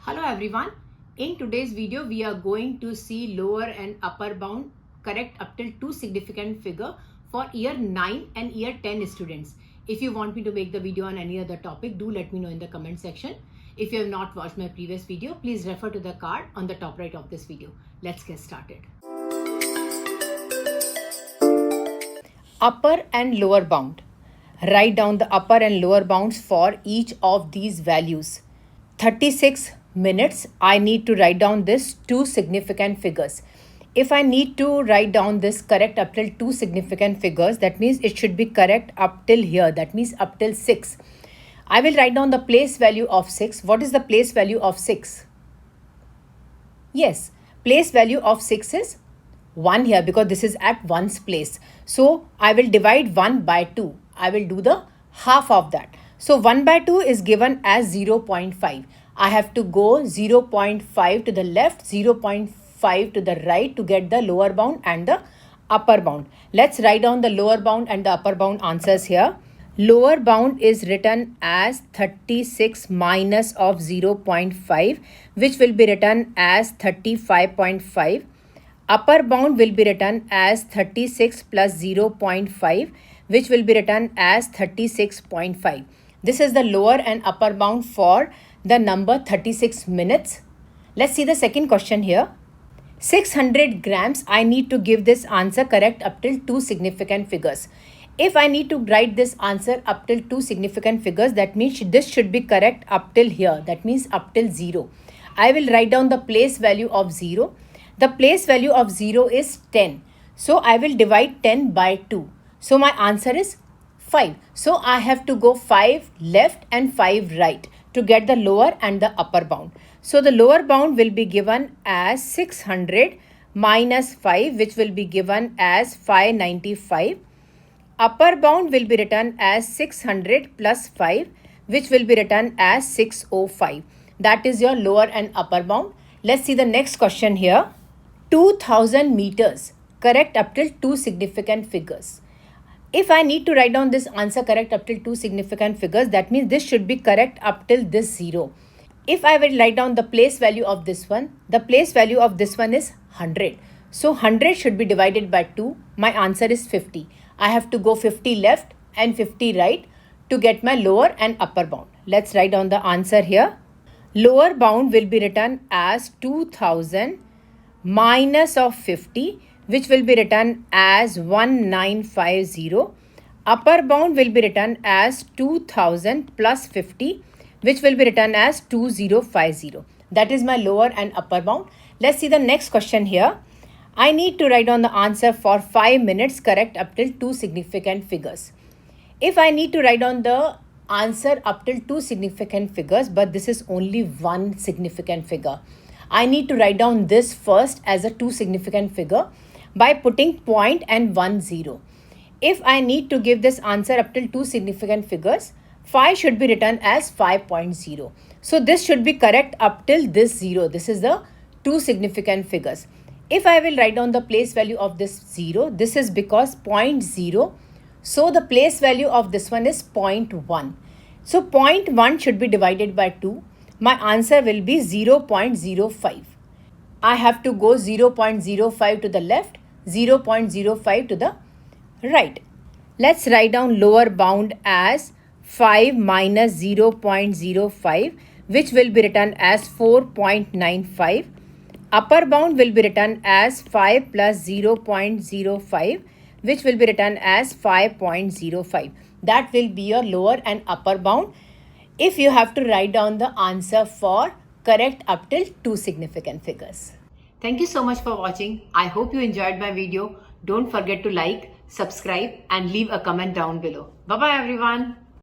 Hello everyone. In today's video, we are going to see lower and upper bound correct up till two significant figure for year 9 and year 10 students. If you want me to make the video on any other topic, do let me know in the comment section. If you have not watched my previous video, please refer to the card on the top right of this video. Let's get started. Upper and lower bound. Write down the upper and lower bounds for each of these values. 36 minutes, I need to write down this two significant figures. If I need to write down this correct up till two significant figures, that means it should be correct up till here. That means up till 6. I will write down the place value of 6. What is the place value of 6? Yes, place value of 6 is 1 here because this is at 1's place. So I will divide 1 by 2. I will do the half of that. So 1 by 2 is given as 0.5. I have to go 0.5 to the left, 0.5 to the right to get the lower bound and the upper bound. Let's write down the lower bound and the upper bound answers here. Lower bound is written as 36 minus of 0.5, which will be written as 35.5. Upper bound will be written as 36 plus 0.5, which will be written as 36.5. This is the lower and upper bound for the number 36 minutes. Let's see the second question here. 600 grams, I need to give this answer correct up till two significant figures. If I need to write this answer up till two significant figures, that means this should be correct up till here. That means up till 0. I will write down the place value of 0. The place value of 0 is 10. So I will divide 10 by 2. So my answer is 5. So I have to go 5 left and 5 right to get the lower and the upper bound. So the lower bound will be given as 600 minus 5, which will be given as 595. Upper bound will be written as 600 plus 5, which will be written as 605. That is your lower and upper bound. Let's see the next question here. 2000 meters, correct up till two significant figures. If I need to write down this answer correct up till two significant figures, that means this should be correct up till this 0. If I will write down the place value of this one, the place value of this one is 100. So 100 should be divided by 2. My answer is 50. I have to go 50 left and 50 right to get my lower and upper bound. Let's write down the answer here. Lower bound will be written as 2000 minus of 50, which will be written as 1950. Upper bound will be written as 2000 plus 50, which will be written as 2050. That is my lower and upper bound. Let's see the next question here. I need to write down the answer for 5 minutes correct up till two significant figures. If I need to write down the answer up till two significant figures, but this is only one significant figure, I need to write down this first as a two significant figure by putting point and 1 0. If I need to give this answer up till two significant figures, 5 should be written as 5.0. So this should be correct up till this 0. This is the two significant figures. If I will write down the place value of this 0, this is because 0.0. So the place value of this one is 0.1. So 0.1 should be divided by 2. My answer will be 0.05. I have to go 0.05 to the left, 0.05 to the right. Let's write down lower bound as 5 minus 0.05, which will be written as 4.95. Upper bound will be written as 5 plus 0.05, which will be written as 5.05. That will be your lower and upper bound if you have to write down the answer for correct up till two significant figures. Thank you so much for watching. I hope you enjoyed my video. Don't forget to like, subscribe and leave a comment down below. Bye-bye everyone.